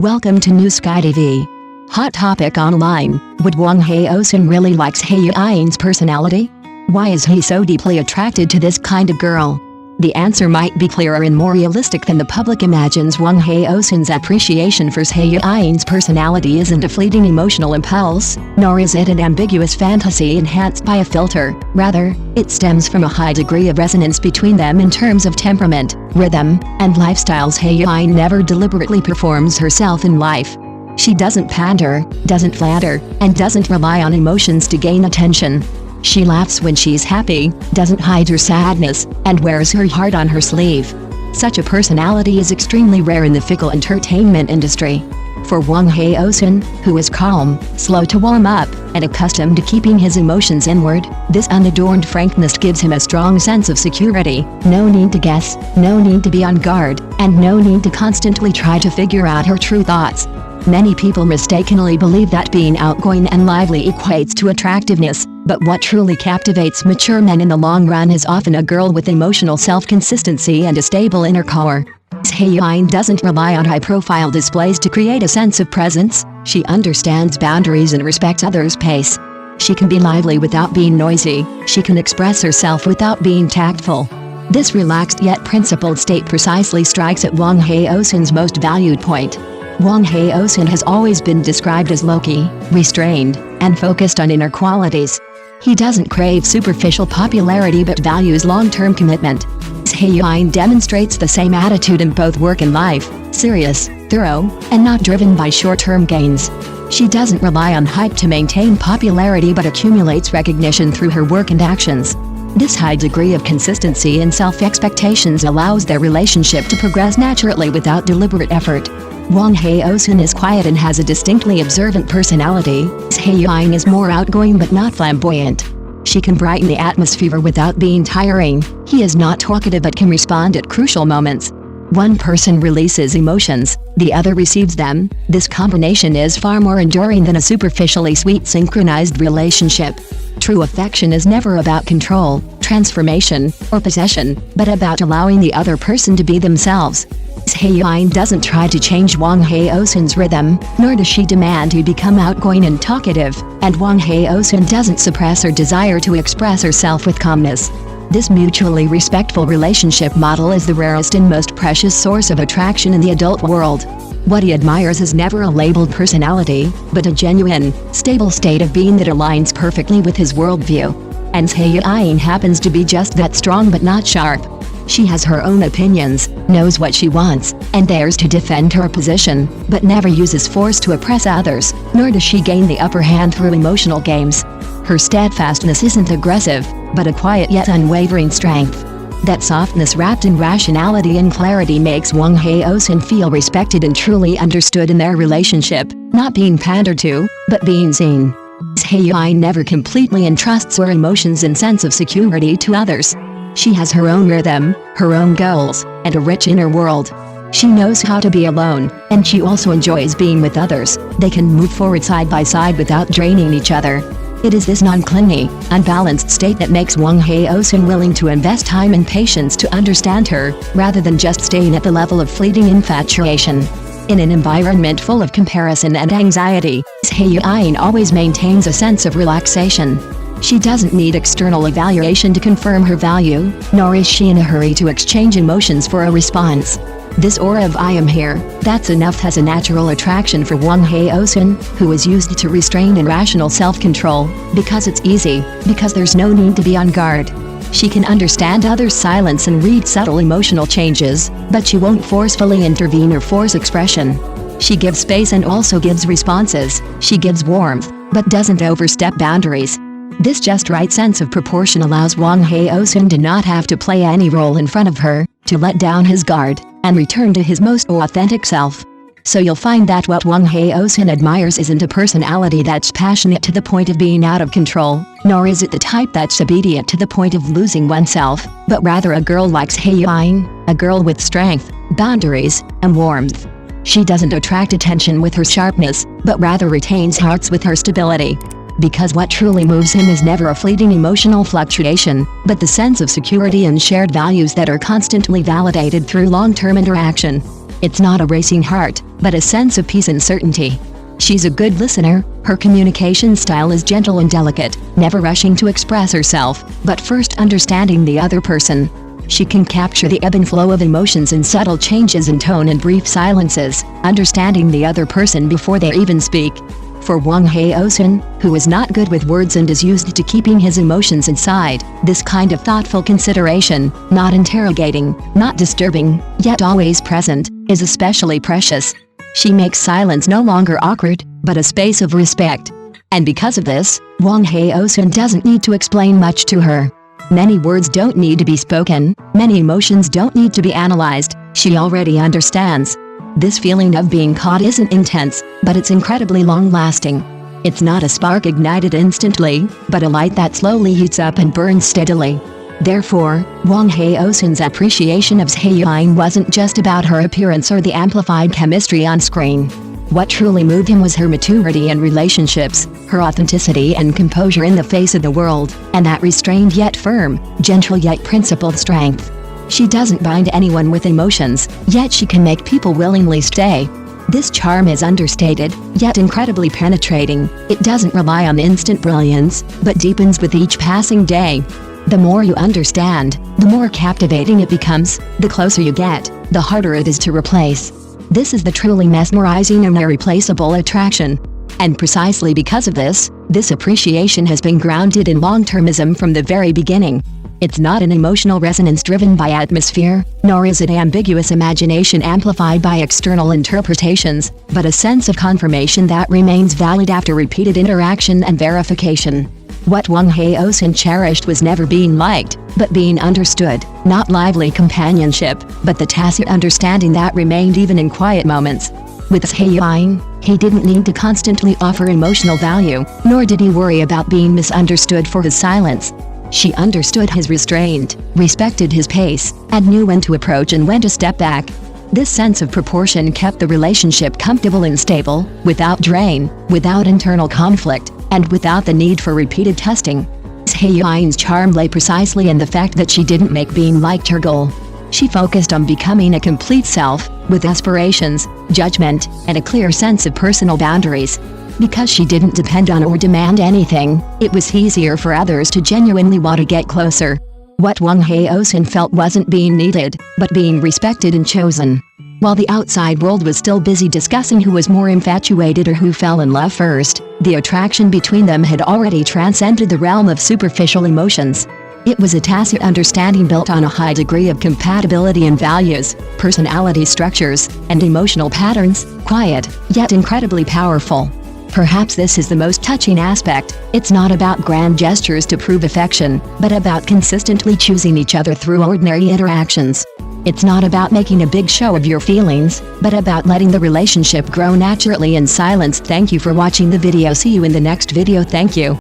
Welcome to New Sky TV. Hot topic online: would Wang Haozhen really like Zhai Yiying's personality? Why is he so deeply attracted to this kind of girl? The answer might be clearer and more realistic than the public imagines. Wang Haozhen's appreciation for Zhai Yiying's personality isn't a fleeting emotional impulse, nor is it an ambiguous fantasy enhanced by a filter. Rather, it stems from a high degree of resonance between them in terms of temperament, rhythm, and lifestyle. Zhai Yiying never deliberately performs herself in life. She doesn't pander, doesn't flatter, and doesn't rely on emotions to gain attention. She laughs when she's happy, doesn't hide her sadness, and wears her heart on her sleeve. Such a personality is extremely rare in the fickle entertainment industry. For Wang Haozhen, who is calm, slow to warm up, and accustomed to keeping his emotions inward, this unadorned frankness gives him a strong sense of security. No need to guess, no need to be on guard, and no need to constantly try to figure out her true thoughts. Many people mistakenly believe that being outgoing and lively equates to attractiveness, but what truly captivates mature men in the long run is often a girl with emotional self-consistency and a stable inner core. Zhai Yiying doesn't rely on high-profile displays to create a sense of presence. She understands boundaries and respects others' pace. She can be lively without being noisy. She can express herself without being tactful. This relaxed yet principled state precisely strikes at Wang Haozhen's most valued point. Wang Haozhen has always been described as low-key, restrained, and focused on inner qualities. He doesn't crave superficial popularity but values long-term commitment. Zhai Yiying demonstrates the same attitude in both work and life: serious, thorough, and not driven by short-term gains. She doesn't rely on hype to maintain popularity but accumulates recognition through her work and actions. This high degree of consistency and self-expectations allows their relationship to progress naturally without deliberate effort. Wang Haozhen is quiet and has a distinctly observant personality. Zhai Yiying is more outgoing but not flamboyant. She can brighten the atmosphere without being tiring. He is not talkative but can respond at crucial moments. One person releases emotions, the other receives them. This combination is far more enduring than a superficially sweet synchronized relationship. True affection is never about control, transformation, or possession, but about allowing the other person to be themselves. Zhai Yiying doesn't try to change Wang Haozhen's rhythm, nor does she demand he become outgoing and talkative, and Wang Haozhen doesn't suppress her desire to express herself with calmness. This mutually respectful relationship model is the rarest and most precious source of attraction in the adult world. What he admires is never a labeled personality, but a genuine, stable state of being that aligns perfectly with his worldview. And Zhai Yiying happens to be just that: strong but not sharp. She has her own opinions, knows what she wants, and dares to defend her position, but never uses force to oppress others, nor does she gain the upper hand through emotional games. Her steadfastness isn't aggressive, but a quiet yet unwavering strength. That softness wrapped in rationality and clarity makes Wang Haozhen feel respected and truly understood in their relationship, not being pandered to, but being seen. Zhai Yiying never completely entrusts her emotions and sense of security to others. She has her own rhythm, her own goals, and a rich inner world. She knows how to be alone, and she also enjoys being with others. They can move forward side by side without draining each other. It is this non-clingy, unbalanced state that makes Wang Haozhen willing to invest time and patience to understand her, rather than just staying at the level of fleeting infatuation. In an environment full of comparison and anxiety, Zhai Yiying always maintains a sense of relaxation. She doesn't need external evaluation to confirm her value, nor is she in a hurry to exchange emotions for a response. This aura of "I am here, that's enough" has a natural attraction for Wang Haozhen, who is used to restrained and rational self-control, because it's easy, because there's no need to be on guard. She can understand others' silence and read subtle emotional changes, but she won't forcefully intervene or force expression. She gives space and also gives responses. She gives warmth, but doesn't overstep boundaries. This just right sense of proportion allows Wang Haozhen to not have to play any role in front of her, to let down his guard, and return to his most authentic self. So you'll find that what Wang Haozhen admires isn't a personality that's passionate to the point of being out of control, nor is it the type that's obedient to the point of losing oneself, but rather a girl like Zhai Yiying, a girl with strength, boundaries, and warmth. She doesn't attract attention with her sharpness, but rather retains hearts with her stability. Because what truly moves him is never a fleeting emotional fluctuation, but the sense of security and shared values that are constantly validated through long-term interaction. It's not a racing heart, but a sense of peace and certainty. She's a good listener. Her communication style is gentle and delicate, never rushing to express herself, but first understanding the other person. She can capture the ebb and flow of emotions in subtle changes in tone and brief silences, understanding the other person before they even speak. For Wang Haozhen, who is not good with words and is used to keeping his emotions inside, this kind of thoughtful consideration, not interrogating, not disturbing, yet always present, is especially precious. She makes silence no longer awkward, but a space of respect. And because of this, Wang Haozhen doesn't need to explain much to her. Many words don't need to be spoken, many emotions don't need to be analyzed, she already understands. This feeling of being caught isn't intense, but it's incredibly long-lasting. It's not a spark ignited instantly, but a light that slowly heats up and burns steadily. Therefore, Wang Haozhen's appreciation of Zhai Yiying wasn't just about her appearance or the amplified chemistry on screen. What truly moved him was her maturity in relationships, her authenticity and composure in the face of the world, and that restrained yet firm, gentle yet principled strength. She doesn't bind anyone with emotions, yet she can make people willingly stay. This charm is understated, yet incredibly penetrating. It doesn't rely on instant brilliance, but deepens with each passing day. The more you understand, the more captivating it becomes. The closer you get, the harder it is to replace. This is the truly mesmerizing and irreplaceable attraction. And precisely because of this appreciation has been grounded in long-termism from the very beginning. It's not an emotional resonance driven by atmosphere, nor is it ambiguous imagination amplified by external interpretations, but a sense of confirmation that remains valid after repeated interaction and verification. What Wang Haozhen cherished was never being liked, but being understood, not lively companionship, but the tacit understanding that remained even in quiet moments. With Zhai Yiying, he didn't need to constantly offer emotional value, nor did he worry about being misunderstood for his silence. She understood his restraint, respected his pace, and knew when to approach and when to step back. This sense of proportion kept the relationship comfortable and stable, without drain, without internal conflict, and without the need for repeated testing. Zhai Yiying's charm lay precisely in the fact that she didn't make being liked her goal. She focused on becoming a complete self, with aspirations, judgment, and a clear sense of personal boundaries. Because she didn't depend on or demand anything, it was easier for others to genuinely want to get closer. What Wang Haozhen felt wasn't being needed, but being respected and chosen. While the outside world was still busy discussing who was more infatuated or who fell in love first, the attraction between them had already transcended the realm of superficial emotions. It was a tacit understanding built on a high degree of compatibility in values, personality structures, and emotional patterns, quiet, yet incredibly powerful. Perhaps this is the most touching aspect. It's not about grand gestures to prove affection, but about consistently choosing each other through ordinary interactions. It's not about making a big show of your feelings, but about letting the relationship grow naturally in silence. Thank you for watching the video. See you in the next video. Thank you.